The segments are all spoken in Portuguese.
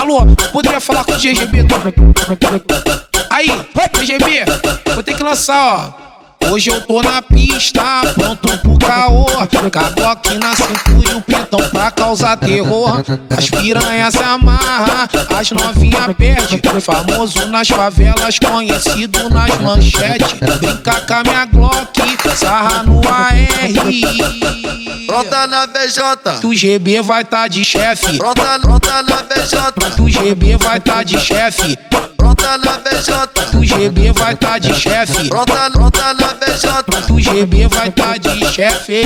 Alô, poderia falar com o GGB? Aí, GGB, vou ter que lançar, ó. Hoje eu tô na pista, pronto pro caô. Cago aqui na cintura e o pentão pra causar terror. As piranhas se amarram, as novinha perde. Famoso nas favelas, conhecido nas manchetes. Brinca com a minha Glock, sarra no AR. Pronta na BJ, Tu GB vai tá de chefe. pronta na BJ, Tu GB vai tá de chefe. pronta na BJ, Tu GB vai tá de chefe. pronta na BJ. Tu GB vai tá de chefe.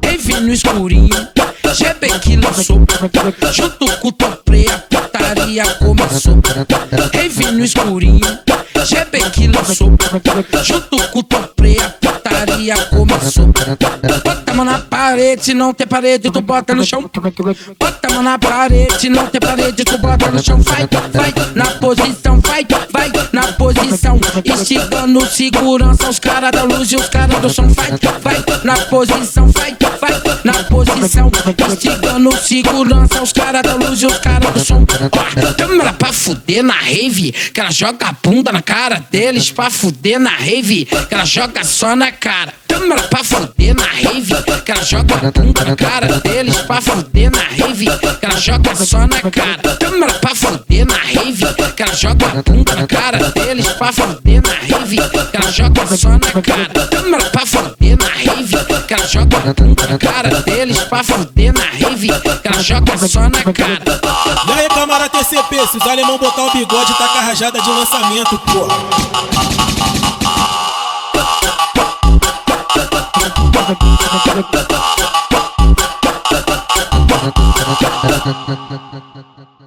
Envie no escurinho, GB que lançou. Junto com o Topré, a putaria começou. Envie no escurinho, GB que lançou. Junto com o Topré, a putaria começou. Bota a mão na parede, se não tem parede, tu bota no chão. Bota a mão na parede, se não tem parede, tu bota no chão. Vai na posição, vai na posição. Instigando segurança, os caras da luz e os caras do som. Vai na posição, vai na posição. Instigando segurança, os caras da luz e os caras do som. Ó, câmera pra fuder na rave, que ela joga a bunda na cara deles. Pra fuder na rave, que ela joga só na cara. Câmera pra fuder na rave, que ela joga a bunda na cara deles. Pra fuder na rave, que ela joga só na cara. Câmera pra fuder na rave, que ela joga a bunda na cara deles. Pra fuder na rave, que ela joga só na cara. Câmera pra fuder na rave, que ela joga a bunda na cara deles. Pra fuder na rave, que ela joga só na cara. E aí, camarada TCP, se os alemão botar o bigode, tá com a rajada de lançamento, porra. Thank you.